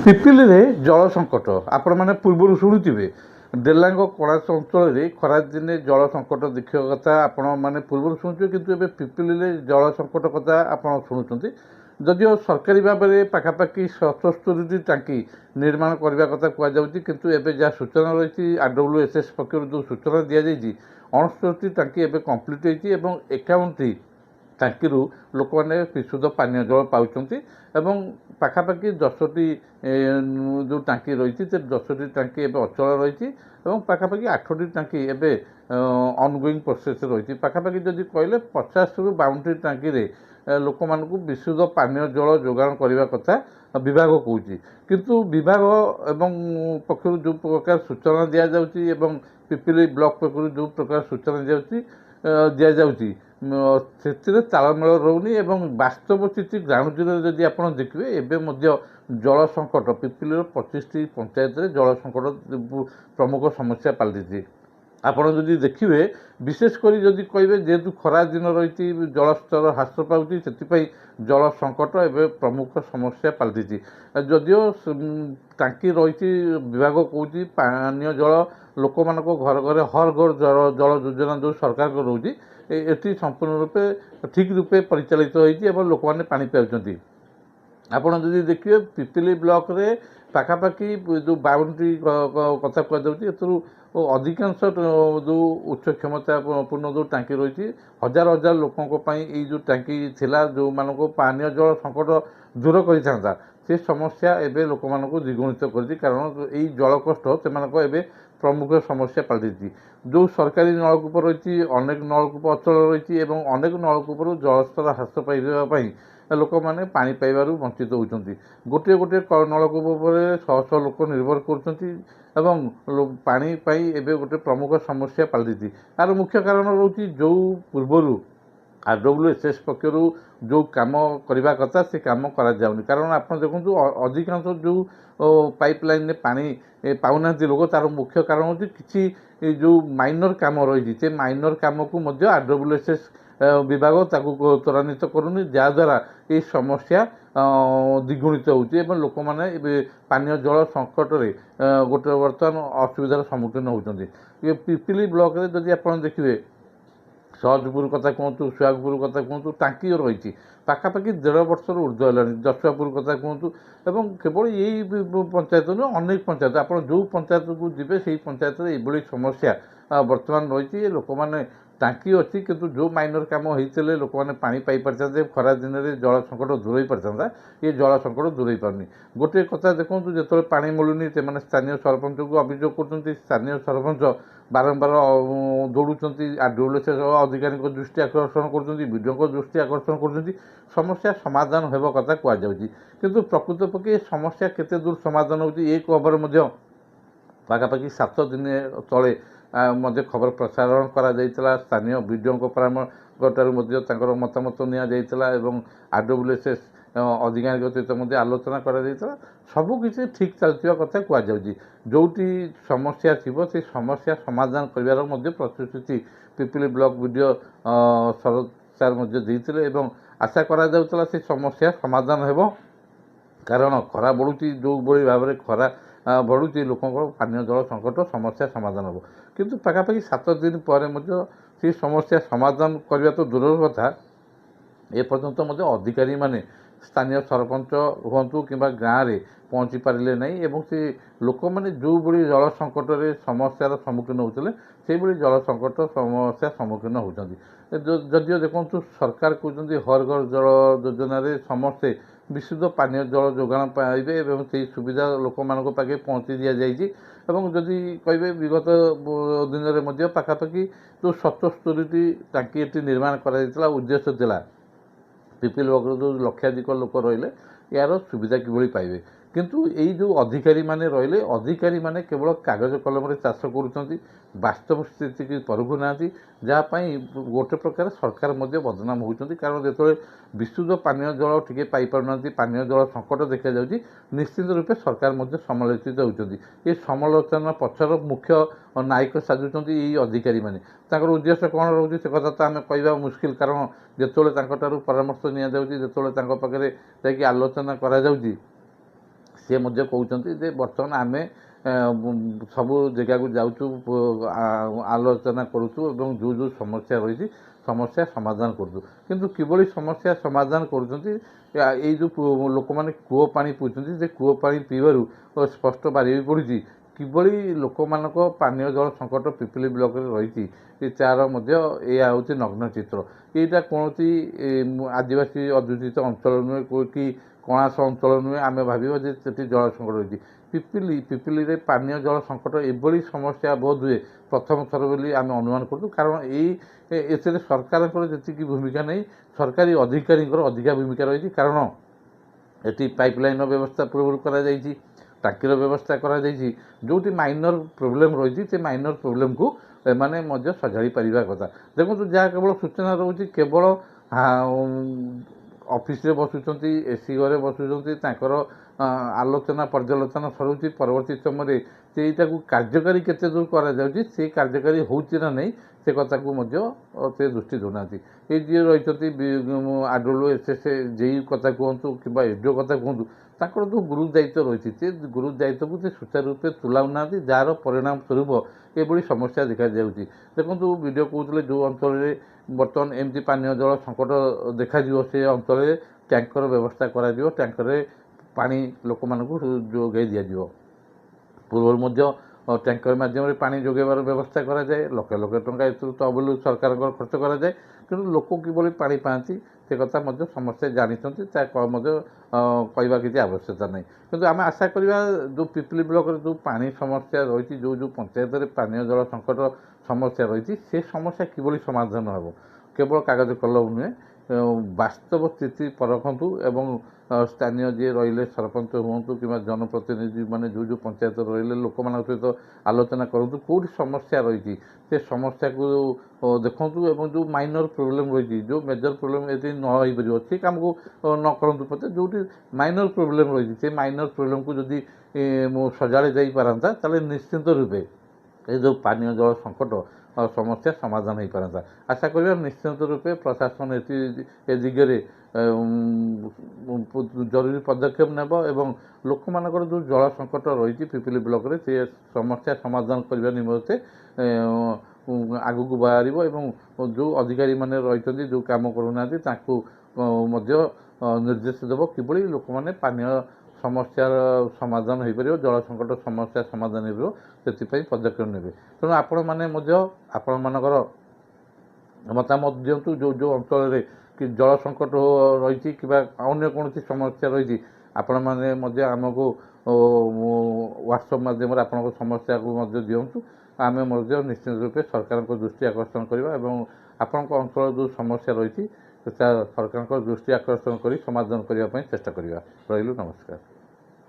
ପିପିଲିରେ ଜଳ ସଙ୍କଟ ଆପଣମାନେ ପୂର୍ବରୁ ଶୁଣିଥିବେ। ଡେଲାଙ୍ଗ କଳାସ ଅଞ୍ଚଳରେ ଖରାଦିନେ ଜଳ ସଙ୍କଟ ଦେଖିବା କଥା ଆପଣମାନେ ପୂର୍ବରୁ ଶୁଣୁଥିବେ, କିନ୍ତୁ ଏବେ ପିପିଲିରେ ଜଳ ସଙ୍କଟ କଥା ଆପଣ ଶୁଣୁଛନ୍ତି। ଯଦିଓ ସରକାରୀ ଭାବରେ ପାଖାପାଖି 77ଟି ଟାଙ୍କି ନିର୍ମାଣ କରିବା କଥା କୁହାଯାଉଛି, କିନ୍ତୁ ଏବେ ଯାହା ସୂଚନା ରହିଛି AWSS ପକ୍ଷରୁ ଯେଉଁ ସୂଚନା ଦିଆଯାଇଛି 69ଟି ଟାଙ୍କି ଏବେ କମ୍ପ୍ଲିଟ୍ ହୋଇଛି ଏବଂ 51ଟି ଟାଙ୍କିରୁ ଲୋକମାନେ ବିଶୁଦ୍ଧ ପାନୀୟ ଜଳ ପାଉଛନ୍ତି ଏବଂ ପାଖାପାଖି 10ଟି ଯେଉଁ ଟାଙ୍କି ରହିଛି ସେ 10ଟି ଟାଙ୍କି ଏବେ ଅଚଳ ରହିଛି ଏବଂ ପାଖାପାଖି 8ଟି ଟାଙ୍କି ଏବେ ଅନଗୋଇଂ ପ୍ରୋସେସ୍ରେ ରହିଛି। ପାଖାପାଖି ଯଦି କହିଲେ 50ରୁ 52ଟି ଟାଙ୍କିରେ ଲୋକମାନଙ୍କୁ ବିଶୁଦ୍ଧ ପାନୀୟ ଜଳ ଯୋଗାଣ କରିବା କଥା ବିଭାଗ କହୁଛି, କିନ୍ତୁ ବିଭାଗ ଏବଂ ପକ୍ଷରୁ ଯେଉଁ ପ୍ରକାର ସୂଚନା ଦିଆଯାଉଛି ଏବଂ ପିପିଲି ବ୍ଲକ ପକ୍ଷରୁ ଯେଉଁ ପ୍ରକାର ସୂଚନା ଦିଆଯାଉଛି ସେଥିରେ ତାଳମେଳ ରହୁନି ଏବଂ ବାସ୍ତବ ସ୍ଥିତି ଗ୍ରାଉଣ୍ଡ ଜିରୋରେ ଯଦି ଆପଣ ଦେଖିବେ ଏବେ ମଧ୍ୟ ଜଳ ସଙ୍କଟ ପିପିଲିର 25ଟି ପଞ୍ଚାୟତରେ ଜଳ ସଙ୍କଟ ପ୍ରମୁଖ ସମସ୍ୟା ପାଲଟିଛି। ଆପଣ ଯଦି ଦେଖିବେ ବିଶେଷ କରି ଯଦି କହିବେ ଯେହେତୁ ଖରା ଦିନ ରହିଛି ଜଳସ୍ତର ହ୍ରାସ ପାଉଛି, ସେଥିପାଇଁ ଜଳ ସଙ୍କଟ ଏବେ ପ୍ରମୁଖ ସମସ୍ୟା ପାଲଟିଛି। ଯଦିଓ ଟାଙ୍କି ରହିଛି ବିଭାଗ କହୁଛି ପାନୀୟ ଜଳ ଲୋକମାନଙ୍କ ଘରେ ଘରେ ହର ଘର ଜଳ ଯୋଜନା ଯେଉଁ ସରକାରଙ୍କ ରହୁଛି ଏଠି ସମ୍ପୂର୍ଣ୍ଣ ରୂପେ ଠିକ୍ ରୂପେ ପରିଚାଳିତ ହୋଇଛି ଏବଂ ଲୋକମାନେ ପାଣି ପାଉଛନ୍ତି। ଆପଣ ଯଦି ଦେଖିବେ ପିପିଲି ବ୍ଲକରେ ପାଖାପାଖି ଯେଉଁ 52ଟି କଥା କୁହାଯାଉଛି, ଏଥିରୁ ଅଧିକାଂଶ ଯେଉଁ ଉଚ୍ଚ କ୍ଷମତା ପୂର୍ଣ୍ଣ ଯେଉଁ ଟାଙ୍କି ରହିଛି ହଜାର ହଜାର ଲୋକଙ୍କ ପାଇଁ ଏଇ ଯେଉଁ ଟାଙ୍କି ଥିଲା ଯେଉଁମାନଙ୍କୁ ପାନୀୟ ଜଳ ସଙ୍କଟ ଦୂର କରିଥାନ୍ତା, ସେ ସମସ୍ୟା ଏବେ ଲୋକମାନଙ୍କୁ ଦ୍ୱିଗୁଣିତ କରିଛି। କାରଣ ଏଇ ଜଳ କଷ୍ଟ ସେମାନଙ୍କ ଏବେ ପ୍ରମୁଖ ସମସ୍ୟା ପାଲଟିଛି। ଯେଉଁ ସରକାରୀ ନଳକୂପ ରହିଛି ଅନେକ ନଳକୂପ ଅଚଳ ରହିଛି ଏବଂ ଅନେକ ନଳକୂପରୁ ଜଳସ୍ତର ହ୍ରାସ ପାଇବା ପାଇଁ ଲୋକମାନେ ପାଣି ପାଇବାରୁ ବଞ୍ଚିତ ହେଉଛନ୍ତି। ଗୋଟିଏ ଗୋଟିଏ ନଳକୂପ ଉପରେ ଶହ ଶହ ଲୋକ ନିର୍ଭର କରୁଛନ୍ତି ଏବଂ ପାଣି ପାଇଁ ଏବେ ଗୋଟେ ପ୍ରମୁଖ ସମସ୍ୟା ପାଲଟିଛି। ଏହାର ମୁଖ୍ୟ କାରଣ ରହୁଛି ଯେଉଁ ପୂର୍ବରୁ AWSS ପକ୍ଷରୁ ଯେଉଁ କାମ କରିବା କଥା ସେ କାମ କରାଯାଉନି। କାରଣ ଆପଣ ଦେଖନ୍ତୁ ଅଧିକାଂଶ ଯେଉଁ ପାଇପ୍ ଲାଇନ୍ରେ ପାଣି ପାଉନାହାନ୍ତି ଲୋକ, ତା'ର ମୁଖ୍ୟ କାରଣ ହେଉଛି କିଛି ଯେଉଁ ମାଇନର କାମ ରହିଛି ସେ ମାଇନର କାମକୁ ମଧ୍ୟ AWSS ବିଭାଗ ତାକୁ ତ୍ୱରାନ୍ୱିତ କରୁନି, ଯାହାଦ୍ୱାରା ଏହି ସମସ୍ୟା ଦ୍ୱିଗୁଣିତ ହେଉଛି ଏବଂ ଲୋକମାନେ ଏବେ ପାନୀୟ ଜଳ ସଙ୍କଟରେ ଗୋଟେ ବର୍ତ୍ତମାନ ଅସୁବିଧାର ସମ୍ମୁଖୀନ ହେଉଛନ୍ତି। ପିପିଲି ବ୍ଲକରେ ଯଦି ଆପଣ ଦେଖିବେ ସହଜପୁର କଥା କୁହନ୍ତୁ, ସୁହାଗପୁର କଥା କୁହନ୍ତୁ, ଟାଙ୍କି ରହିଛି ପାଖାପାଖି 1.5 ବର୍ଷର ଉର୍ଦ୍ଧ୍ୱ ହେଲାଣି। ଯଶୁଆପୁର କଥା କୁହନ୍ତୁ ଏବଂ କେବଳ ଏଇ ପଞ୍ଚାୟତ ନୁହେଁ ଅନେକ ପଞ୍ଚାୟତ ଆପଣ ଯେଉଁ ପଞ୍ଚାୟତକୁ ଯିବେ ସେହି ପଞ୍ଚାୟତରେ ଏଭଳି ସମସ୍ୟା ବର୍ତ୍ତମାନ ରହିଛି। ଲୋକମାନେ ଟାଙ୍କି ଅଛି କିନ୍ତୁ ଯେଉଁ ମାଇନର କାମ ହେଇଥିଲେ ଲୋକମାନେ ପାଣି ପାଇପାରିଥାନ୍ତେ, ଖରା ଦିନରେ ଜଳ ସଙ୍କଟ ଦୂର ହୋଇପାରିଥାନ୍ତା, ଏ ଜଳ ସଙ୍କଟ ଦୂର ହୋଇପାରୁନି। ଗୋଟିଏ କଥା ଦେଖନ୍ତୁ, ଯେତେବେଳେ ପାଣି ମିଳୁନି ସେମାନେ ସ୍ଥାନୀୟ ସରପଞ୍ଚକୁ ଅଭିଯୋଗ କରୁଛନ୍ତି, ସ୍ଥାନୀୟ ସରପଞ୍ଚ ବାରମ୍ବାର ଦୌଡ଼ୁଛନ୍ତି, AWSS ଅଧିକାରୀଙ୍କ ଦୃଷ୍ଟି ଆକର୍ଷଣ କରୁଛନ୍ତି, ବିଡ଼ିଓଙ୍କ ଦୃଷ୍ଟି ଆକର୍ଷଣ କରୁଛନ୍ତି, ସମସ୍ୟା ସମାଧାନ ହେବ କଥା କୁହାଯାଉଛି। କିନ୍ତୁ ପ୍ରକୃତପକ୍ଷେ ଏ ସମସ୍ୟା କେତେ ଦୂର ସମାଧାନ ହେଉଛି ଏ ଖବର ମଧ୍ୟ ପାଖାପାଖି 7 ଦିନ ତଳେ ମଧ୍ୟ ଖବର ପ୍ରସାରଣ କରାଯାଇଥିଲା। ସ୍ଥାନୀୟ ବିଡ଼ିଓଙ୍କ ପରାମର୍ଶଠାରୁ ମଧ୍ୟ ତାଙ୍କର ମତାମତ ନିଆଯାଇଥିଲା ଏବଂ AWSS ଅଧିକାରୀଙ୍କ ସହିତ ମଧ୍ୟ ଆଲୋଚନା କରାଯାଇଥିଲା। ସବୁକିଛି ଠିକ୍ ଚାଲିଥିବା କଥା କୁହାଯାଉଛି। ଯେଉଁଠି ସମସ୍ୟା ଥିବ ସେ ସମସ୍ୟା ସମାଧାନ କରିବାର ମଧ୍ୟ ପ୍ରତିଶ୍ରୁତି Pipili block BDO Sharad sir ମଧ୍ୟ ଦେଇଥିଲେ ଏବଂ ଆଶା କରାଯାଉଥିଲା ସେ ସମସ୍ୟା ସମାଧାନ ହେବ। କାରଣ ଖରା ବଢ଼ୁଛି, ଯେଉଁଭଳି ଭାବରେ ଖରା ବଢ଼ୁଛି ଲୋକଙ୍କର ପାନୀୟ ଜଳ ସଙ୍କଟ ସମସ୍ୟା ସମାଧାନ ହେବ, କିନ୍ତୁ ପାଖାପାଖି 7 ଦିନ ପରେ ମଧ୍ୟ ସେ ସମସ୍ୟା ସମାଧାନ କରିବା ତ ଦୂରର କଥା, ଏପର୍ଯ୍ୟନ୍ତ ମଧ୍ୟ ଅଧିକାରୀମାନେ ସ୍ଥାନୀୟ ସରପଞ୍ଚ ହୁଅନ୍ତୁ କିମ୍ବା ଗାଁରେ ପହଞ୍ଚି ପାରିଲେ ନାହିଁ ଏବଂ ସେ ଲୋକମାନେ ଯେଉଁଭଳି ଜଳ ସଙ୍କଟରେ ସମସ୍ୟାର ସମ୍ମୁଖୀନ ହେଉଥିଲେ ସେହିଭଳି ଜଳ ସଙ୍କଟ ସମସ୍ୟା ସମ୍ମୁଖୀନ ହେଉଛନ୍ତି। ଯଦିଓ ଦେଖନ୍ତୁ ସରକାର କହୁଛନ୍ତି ହର ଘର ଜଳ ଯୋଜନାରେ ସମସ୍ତେ ବିଶୁଦ୍ଧ ପାନୀୟ ଜଳ ଯୋଗାଣ ପାଇବେ ଏବଂ ସେହି ସୁବିଧା ଲୋକମାନଙ୍କ ପାଖେ ପହଞ୍ଚି ଦିଆଯାଇଛି ଏବଂ ଯଦି କହିବେ ବିଗତ ଦିନରେ ମଧ୍ୟ ପାଖାପାଖି ଯେଉଁ 77ଟି ଟାଙ୍କି ଏଠି ନିର୍ମାଣ କରାଯାଇଥିଲା, ଉଦ୍ଦେଶ୍ୟ ଥିଲା ପିପିଲି ବ୍ଲକର ଯେଉଁ ଲକ୍ଷାଧିକ ଲୋକ ରହିଲେ ଏହାର ସୁବିଧା କିଭଳି ପାଇବେ। କିନ୍ତୁ ଏଇ ଯେଉଁ ଅଧିକାରୀମାନେ ରହିଲେ, ଅଧିକାରୀମାନେ କେବଳ କାଗଜ କଲମରେ ଚାଷ କରୁଛନ୍ତି, ବାସ୍ତବ ସ୍ଥିତିକି ପରଖୁନାହାନ୍ତି, ଯାହା ପାଇଁ ଗୋଟେ ପ୍ରକାର ସରକାର ମଧ୍ୟ ବଦନାମ ହେଉଛନ୍ତି। କାରଣ ଯେତେବେଳେ ବିଶୁଦ୍ଧ ପାନୀୟ ଜଳ ଟିକେ ପାଇପାରୁନାହାନ୍ତି, ପାନୀୟ ଜଳ ସଙ୍କଟ ଦେଖାଯାଉଛି, ନିଶ୍ଚିତ ରୂପେ ସରକାର ମଧ୍ୟ ସମାଲୋଚିତ ହେଉଛନ୍ତି। ଏ ସମାଲୋଚନା ପଛର ମୁଖ୍ୟ ନାୟକ ସାଜୁଛନ୍ତି ଏଇ ଅଧିକାରୀମାନେ। ତାଙ୍କର ଉଦ୍ଦେଶ୍ୟ କ'ଣ ରହୁଛି ସେ କଥା ତ ଆମେ କହିବା ମୁସ୍କିଲ, କାରଣ ଯେତେବେଳେ ତାଙ୍କଠାରୁ ପରାମର୍ଶ ନିଆଯାଉଛି, ଯେତେବେଳେ ତାଙ୍କ ପାଖରେ ଯାଇକି ଆଲୋଚନା କରାଯାଉଛି, ସେ ମଧ୍ୟ କହୁଛନ୍ତି ଯେ ବର୍ତ୍ତମାନ ଆମେ ସବୁ ଜାଗାକୁ ଯାଉଛୁ, ଆଲୋଚନା କରୁଛୁ ଏବଂ ଯେଉଁ ଯେଉଁ ସମସ୍ୟା ରହିଛି ସମସ୍ୟା ସମାଧାନ କରୁଛୁ। କିନ୍ତୁ କିଭଳି ସମସ୍ୟା ସମାଧାନ କରୁଛନ୍ତି, ଏଇ ଯେଉଁ ଲୋକମାନେ କୂଅ ପାଣି ପିଉଛନ୍ତି, ସେ କୂଅ ପାଣି ପିଇବାରୁ ସ୍ପଷ୍ଟ ବାରି ପଡ଼ୁଛି କିଭଳି ଲୋକମାନଙ୍କ ପାନୀୟ ଜଳ ସଙ୍କଟ ପିପିଲି ବ୍ଲକରେ ରହିଛି। ତା'ର ମଧ୍ୟ ଏହା ହେଉଛି ନଗ୍ନ ଚିତ୍ର। ଏଇଟା କୌଣସି ଆଦିବାସୀ ଅଧ୍ୟୁଷିତ ଅଞ୍ଚଳ ନୁହେଁ କି କଣାସ ଅଞ୍ଚଳ ନୁହେଁ। ଆମେ ଭାବିବା ଯେ ସେଠି ଜଳ ସଙ୍କଟ ରହିଛି। ପିପିଲିରେ ପାନୀୟ ଜଳ ସଙ୍କଟ ଏଭଳି ସମସ୍ୟା ବୋଧ ହୁଏ ପ୍ରଥମ ଥର ବୋଲି ଆମେ ଅନୁମାନ କରୁଛୁ। କାରଣ ଏଥିରେ ସରକାରଙ୍କର ଯେତିକି ଭୂମିକା ନାହିଁ, ସରକାରୀ ଅଧିକାରୀଙ୍କର ଅଧିକା ଭୂମିକା ରହିଛି। କାରଣ ଏଠି ପାଇପଲାଇନ୍ର ବ୍ୟବସ୍ଥା ପୂର୍ବରୁ କରାଯାଇଛି, ଟାଙ୍କିର ବ୍ୟବସ୍ଥା କରାଯାଇଛି। ଯେଉଁଠି ମାଇନର ପ୍ରୋବ୍ଲେମ୍ ରହିଛି ସେ ମାଇନର ପ୍ରୋବ୍ଲେମ୍କୁ ଏମାନେ ମଧ୍ୟ ସଜାଡ଼ି ପାରିବା କଥା। ଦେଖନ୍ତୁ, ଯାହା କେବଳ ସୂଚନା ରହୁଛି, କେବଳ ଅଫିସରେ ବସୁଛନ୍ତି, ଏସି ଘରେ ବସୁଛନ୍ତି, ତାଙ୍କର ଆଲୋଚନା ପର୍ଯ୍ୟାଲୋଚନା ସରୁଛି। ପରବର୍ତ୍ତୀ ସମୟରେ ସେଇଟାକୁ କାର୍ଯ୍ୟକାରୀ କେତେ ଦୂର କରାଯାଉଛି, ସେ କାର୍ଯ୍ୟକାରୀ ହେଉଛି ନା ନାହିଁ ସେ କଥାକୁ ମଧ୍ୟ ସେ ଦୃଷ୍ଟି ଦେଉନାହାନ୍ତି। ଏଇ ଯିଏ ରହିଛନ୍ତି ଆଡ଼୍ଡୋ ଏସ୍ଏସ୍ ଜେଇ କଥା କୁହନ୍ତୁ କିମ୍ବା ଏଡିଓ କଥା କୁହନ୍ତୁ, ତାଙ୍କର ଯେଉଁ ଗୁରୁ ଦାୟିତ୍ୱ ରହିଛି ସେ ଗୁରୁ ଦାୟିତ୍ୱକୁ ସେ ସୁଚାରୁ ରୂପେ ତୁଲାଉନାହାନ୍ତି, ଯାହାର ପରିଣାମ ସ୍ୱରୂପ ଏଭଳି ସମସ୍ୟା ଦେଖାଯାଉଛି। ଦେଖନ୍ତୁ, ଭିଡ଼ିଓ କହୁଥିଲେ ଯେଉଁ ଅଞ୍ଚଳରେ ବର୍ତ୍ତମାନ ଏମିତି ପାନୀୟ ଜଳ ସଙ୍କଟ ଦେଖାଯିବ ସେ ଅଞ୍ଚଳରେ ଟ୍ୟାଙ୍କର ବ୍ୟବସ୍ଥା କରାଯିବ, ଟ୍ୟାଙ୍କରରେ ପାଣି ଲୋକମାନଙ୍କୁ ଯୋଗାଇ ଦିଆଯିବ। ପୂର୍ବରୁ ମଧ୍ୟ ଟ୍ୟାଙ୍କର ମାଧ୍ୟମରେ ପାଣି ଯୋଗାଇବାର ବ୍ୟବସ୍ଥା କରାଯାଏ। ଲକ୍ଷ ଲକ୍ଷ ଟଙ୍କା ଏଥିରୁ ତହବିଲ ସରକାରଙ୍କର ଖର୍ଚ୍ଚ କରାଯାଏ। କିନ୍ତୁ ଲୋକ କିଭଳି ପାଣି ପାଆନ୍ତି ସେ କଥା ମଧ୍ୟ ସମସ୍ତେ ଜାଣିଛନ୍ତି, ତାହା ମଧ୍ୟ କହିବା କିଛି ଆବଶ୍ୟକତା ନାହିଁ। କିନ୍ତୁ ଆମେ ଆଶା କରିବା ଯେଉଁ ପିପିଲି ବ୍ଲକରେ ଯେଉଁ ପାଣି ସମସ୍ୟା ରହିଛି, ଯେଉଁ ପଞ୍ଚାୟତରେ ପାନୀୟ ଜଳ ସଙ୍କଟ ସମସ୍ୟା ରହିଛି, ସେ ସମସ୍ୟା କିଭଳି ସମାଧାନ ହେବ। କେବଳ କାଗଜ କଲମ ନୁହେଁ, ବାସ୍ତବ ସ୍ଥିତି ପରଖନ୍ତୁ ଏବଂ ସ୍ଥାନୀୟ ଯିଏ ରହିଲେ ସରପଞ୍ଚ ହୁଅନ୍ତୁ କିମ୍ବା ଜନପ୍ରତିନିଧି ମାନେ ଯେଉଁ ପଞ୍ଚାୟତ ରହିଲେ ଲୋକମାନଙ୍କ ସହିତ ଆଲୋଚନା କରନ୍ତୁ, କେଉଁଠି ସମସ୍ୟା ରହିଛି ସେ ସମସ୍ୟାକୁ ଦେଖନ୍ତୁ ଏବଂ ଯେଉଁ ମାଇନର ପ୍ରୋବ୍ଲେମ୍ ରହିଛି, ଯେଉଁ ମେଜର ପ୍ରୋବ୍ଲେମ୍ ଯଦି ନ ହେଇପାରିବ ସେ କାମକୁ ନ କରନ୍ତୁ ପଛେ, ଯେଉଁଠି ମାଇନର ପ୍ରୋବ୍ଲେମ୍ ରହିଛି ସେ ମାଇନର ପ୍ରୋବ୍ଲେମ୍କୁ ଯଦି ସଜାଡ଼ି ଯାଇପାରନ୍ତା ତାହେଲେ ନିଶ୍ଚିନ୍ତ ରୂପେ ଏ ଯେଉଁ ପାନୀୟ ଜଳ ସଙ୍କଟ ସମସ୍ୟା ସମାଧାନ ହୋଇପାରନ୍ତା। ଆଶା କରିବା ନିଶ୍ଚିତ ରୂପେ ପ୍ରଶାସନ ଏ ଦିଗରେ ଜରୁରୀ ପଦକ୍ଷେପ ନେବ ଏବଂ ଲୋକମାନଙ୍କର ଯେଉଁ ଜଳ ସଙ୍କଟ ରହିଛି ପିପିଲି ବ୍ଲକରେ ସେ ସମସ୍ୟା ସମାଧାନ କରିବା ନିମନ୍ତେ ଆଗକୁ ବାହାରିବ ଏବଂ ଯେଉଁ ଅଧିକାରୀମାନେ ରହିଛନ୍ତି ଯେଉଁ କାମ କରୁନାହାନ୍ତି ତାଙ୍କୁ ମଧ୍ୟ ନିର୍ଦ୍ଦେଶ ଦେବ କିଭଳି ଲୋକମାନେ ପାନୀୟ ସମସ୍ୟାର ସମାଧାନ ହୋଇପାରିବ, ଜଳ ସଙ୍କଟ ସମସ୍ୟା ସମାଧାନ ହୋଇପାରିବ, ସେଥିପାଇଁ ପଦକ୍ଷେପ ନେବେ। ତେଣୁ ଆପଣମାନେ ମଧ୍ୟ ଆପଣମାନଙ୍କର ମତାମତ ଦିଅନ୍ତୁ। ଯେଉଁ ଅଞ୍ଚଳରେ କି ଜଳ ସଙ୍କଟ ରହିଛି କିମ୍ବା ଅନ୍ୟ କୌଣସି ସମସ୍ୟା ରହିଛି, ଆପଣମାନେ ମଧ୍ୟ ଆମକୁ ହ୍ୱାଟ୍ସଆପ୍ ମାଧ୍ୟମରେ ଆପଣଙ୍କ ସମସ୍ୟାକୁ ମଧ୍ୟ ଦିଅନ୍ତୁ। ଆମେ ମଧ୍ୟ ନିଶ୍ଚିତ ରୂପେ ସରକାରଙ୍କ ଦୃଷ୍ଟି ଆକର୍ଷଣ କରିବା ଏବଂ ଆପଣଙ୍କ ଅଞ୍ଚଳର ଯେଉଁ ସମସ୍ୟା ରହିଛି ତା ସରକାରଙ୍କ ଦୃଷ୍ଟି ଆକର୍ଷଣ କରି ସମାଧାନ କରିବା ପାଇଁ ଚେଷ୍ଟା କରିବା। ରହିଲୁ, ନମସ୍କାର।